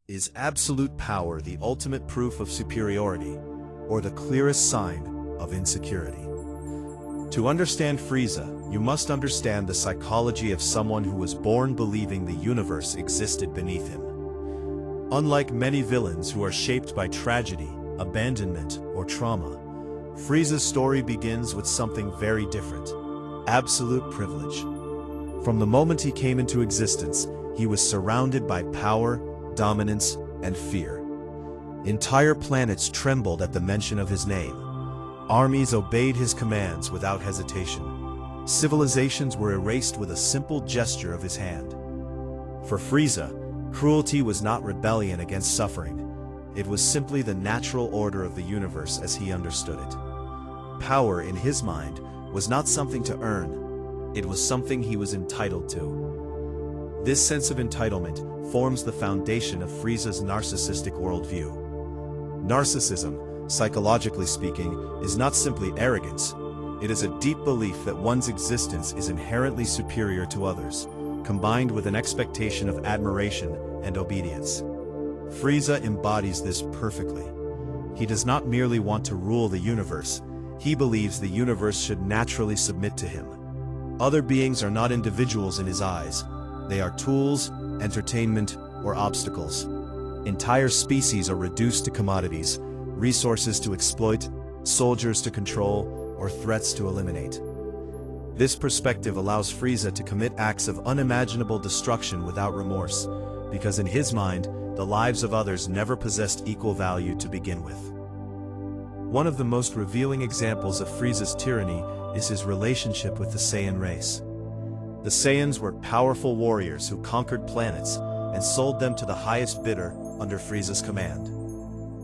Is absolute power the ultimate proof of superiority, or the clearest sign of insecurity? To understand Frieza, you must understand the psychology of someone who was born believing the universe existed beneath him. Unlike many villains who are shaped by tragedy, abandonment, or trauma, Frieza's story begins with something very different: absolute privilege. From the moment he came into existence, he was surrounded by power, dominance, and fear. Entire planets trembled at the mention of his name. Armies obeyed his commands without hesitation. Civilizations were erased with a simple gesture of his hand. For Frieza, cruelty was not rebellion against suffering. It was simply the natural order of the universe as he understood it. Power, in his mind, was not something to earn. It was something he was entitled to. This sense of entitlement forms the foundation of Frieza's narcissistic worldview. Narcissism, psychologically speaking, is not simply arrogance. It is a deep belief that one's existence is inherently superior to others, combined with an expectation of admiration and obedience. Frieza embodies this perfectly. He does not merely want to rule the universe. He believes the universe should naturally submit to him. Other beings are not individuals in his eyes. They are tools, entertainment, or obstacles. Entire species are reduced to commodities, resources to exploit, soldiers to control, or threats to eliminate. This perspective allows Frieza to commit acts of unimaginable destruction without remorse, because in his mind, the lives of others never possessed equal value to begin with. One of the most revealing examples of Frieza's tyranny is his relationship with the Saiyan race. The Saiyans were powerful warriors who conquered planets and sold them to the highest bidder under Frieza's command.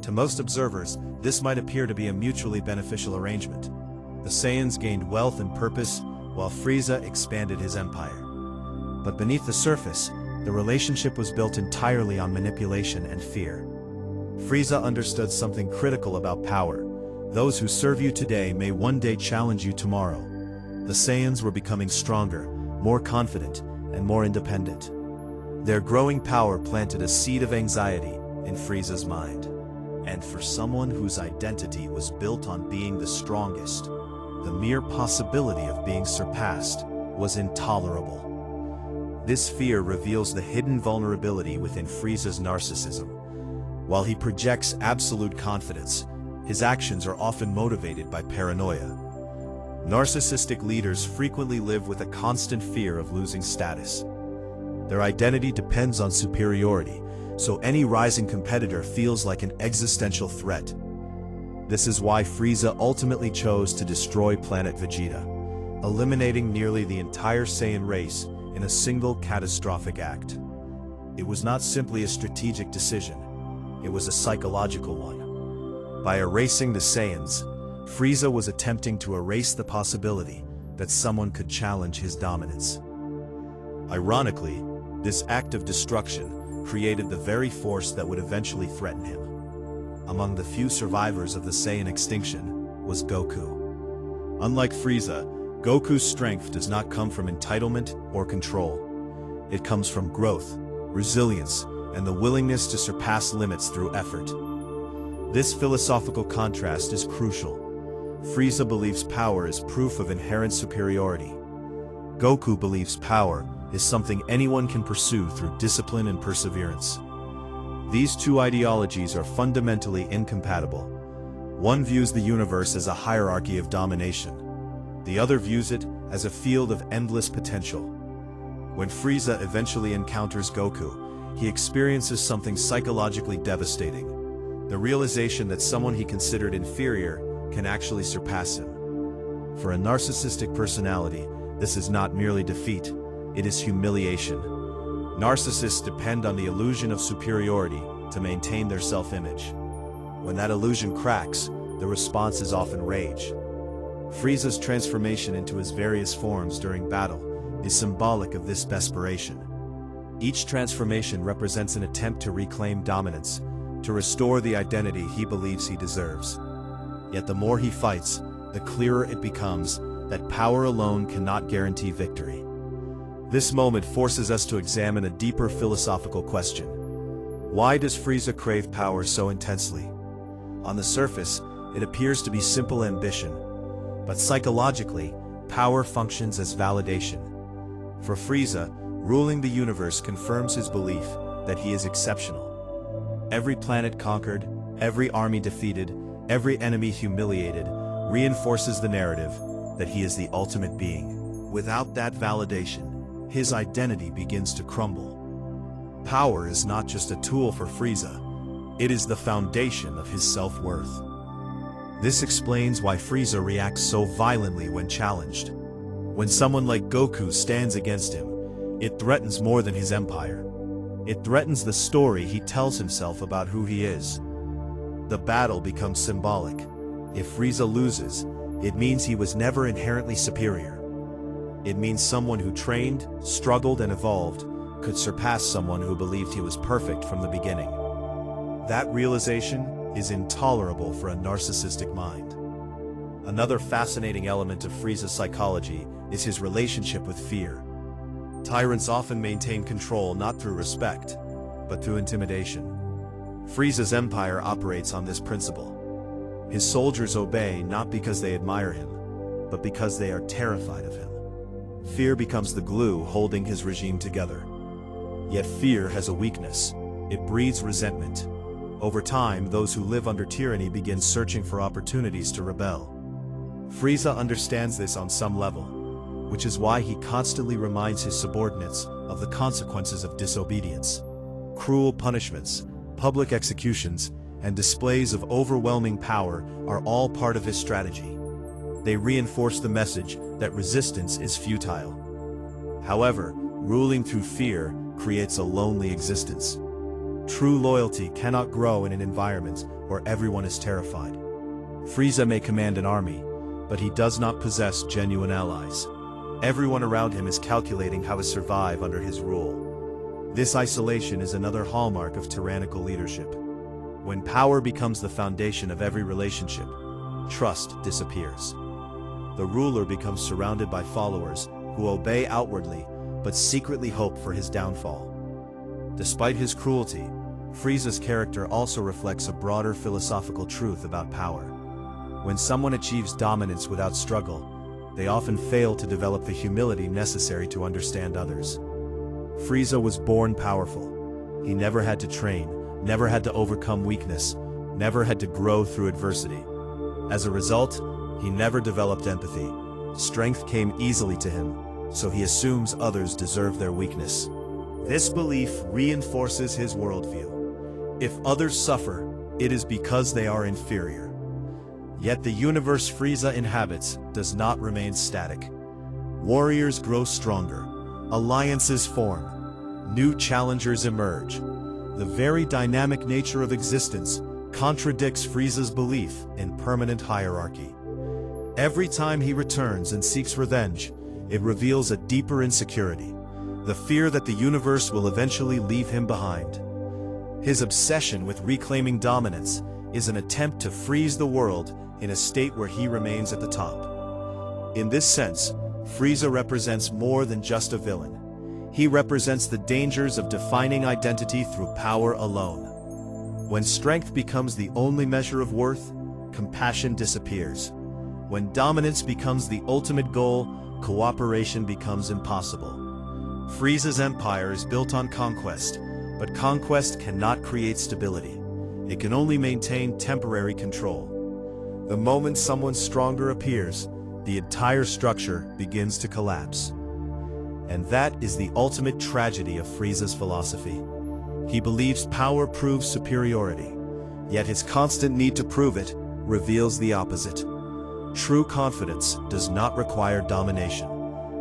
To most observers, this might appear to be a mutually beneficial arrangement. The Saiyans gained wealth and purpose, while Frieza expanded his empire. But beneath the surface, the relationship was built entirely on manipulation and fear. Frieza understood something critical about power. Those who serve you today may one day challenge you tomorrow. The Saiyans were becoming stronger, more confident, and more independent. Their growing power planted a seed of anxiety in Frieza's mind. And for someone whose identity was built on being the strongest, the mere possibility of being surpassed was intolerable. This fear reveals the hidden vulnerability within Frieza's narcissism. While he projects absolute confidence, his actions are often motivated by paranoia. Narcissistic leaders frequently live with a constant fear of losing status. Their identity depends on superiority, so any rising competitor feels like an existential threat. This is why Frieza ultimately chose to destroy planet Vegeta, eliminating nearly the entire Saiyan race in a single catastrophic act. It was not simply a strategic decision, it was a psychological one. By erasing the Saiyans, Frieza was attempting to erase the possibility that someone could challenge his dominance. Ironically, this act of destruction created the very force that would eventually threaten him. Among the few survivors of the Saiyan extinction was Goku. Unlike Frieza, Goku's strength does not come from entitlement or control. It comes from growth, resilience, and the willingness to surpass limits through effort. This philosophical contrast is crucial. Frieza believes power is proof of inherent superiority. Goku believes power is something anyone can pursue through discipline and perseverance. These two ideologies are fundamentally incompatible. One views the universe as a hierarchy of domination. The other views it as a field of endless potential. When Frieza eventually encounters Goku, he experiences something psychologically devastating: the realization that someone he considered inferior can actually surpass him. For a narcissistic personality, this is not merely defeat, it is humiliation. Narcissists depend on the illusion of superiority to maintain their self-image. When that illusion cracks, the response is often rage. Frieza's transformation into his various forms during battle is symbolic of this desperation. Each transformation represents an attempt to reclaim dominance, to restore the identity he believes he deserves. Yet the more he fights, the clearer it becomes that power alone cannot guarantee victory. This moment forces us to examine a deeper philosophical question. Why does Frieza crave power so intensely? On the surface, it appears to be simple ambition, but psychologically, power functions as validation. For Frieza, ruling the universe confirms his belief that he is exceptional. Every planet conquered, every army defeated, every enemy humiliated, reinforces the narrative that he is the ultimate being. Without that validation, his identity begins to crumble. Power is not just a tool for Frieza, it is the foundation of his self-worth. This explains why Frieza reacts so violently when challenged. When someone like Goku stands against him, it threatens more than his empire. It threatens the story he tells himself about who he is. The battle becomes symbolic. If Frieza loses, it means he was never inherently superior. It means someone who trained, struggled, and evolved could surpass someone who believed he was perfect from the beginning. That realization is intolerable for a narcissistic mind. Another fascinating element of Frieza's psychology is his relationship with fear. Tyrants often maintain control not through respect, but through intimidation. Frieza's empire operates on this principle. His soldiers obey not because they admire him, but because they are terrified of him. Fear becomes the glue holding his regime together. Yet fear has a weakness. It breeds resentment. Over time, those who live under tyranny begin searching for opportunities to rebel. Frieza understands this on some level, which is why he constantly reminds his subordinates of the consequences of disobedience. Cruel punishments, public executions, and displays of overwhelming power are all part of his strategy. They reinforce the message that resistance is futile. However, ruling through fear creates a lonely existence. True loyalty cannot grow in an environment where everyone is terrified. Frieza may command an army, but he does not possess genuine allies. Everyone around him is calculating how to survive under his rule. This isolation is another hallmark of tyrannical leadership. When power becomes the foundation of every relationship, trust disappears. The ruler becomes surrounded by followers who obey outwardly but secretly hope for his downfall. Despite his cruelty, Frieza's character also reflects a broader philosophical truth about power. When someone achieves dominance without struggle, they often fail to develop the humility necessary to understand others. Frieza was born powerful. He never had to train, never had to overcome weakness, never had to grow through adversity. As a result, he never developed empathy. Strength came easily to him, so he assumes others deserve their weakness. This belief reinforces his worldview. If others suffer, it is because they are inferior. Yet the universe Frieza inhabits does not remain static. Warriors grow stronger, alliances form, new challengers emerge. The very dynamic nature of existence contradicts Frieza's belief in permanent hierarchy. Every time he returns and seeks revenge, it reveals a deeper insecurity, the fear that the universe will eventually leave him behind. His obsession with reclaiming dominance is an attempt to freeze the world in a state where he remains at the top. In this sense, Frieza represents more than just a villain. He represents the dangers of defining identity through power alone. When strength becomes the only measure of worth, compassion disappears. When dominance becomes the ultimate goal, cooperation becomes impossible. Frieza's empire is built on conquest, but conquest cannot create stability. It can only maintain temporary control. The moment someone stronger appears, the entire structure begins to collapse. And that is the ultimate tragedy of Frieza's philosophy. He believes power proves superiority, yet his constant need to prove it reveals the opposite. True confidence does not require domination.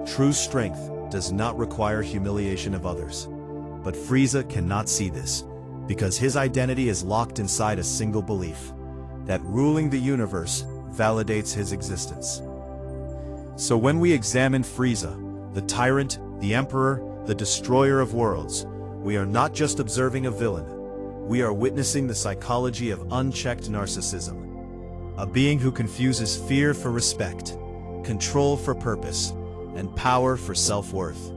True strength does not require humiliation of others. But Frieza cannot see this, because his identity is locked inside a single belief: that ruling the universe validates his existence. So when we examine Frieza, the tyrant, the emperor, the destroyer of worlds, we are not just observing a villain. We are witnessing the psychology of unchecked narcissism. A being who confuses fear for respect, control for purpose, and power for self-worth.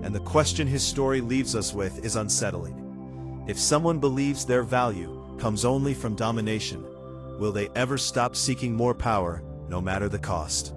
And the question his story leaves us with is unsettling. If someone believes their value comes only from domination, will they ever stop seeking more power, no matter the cost?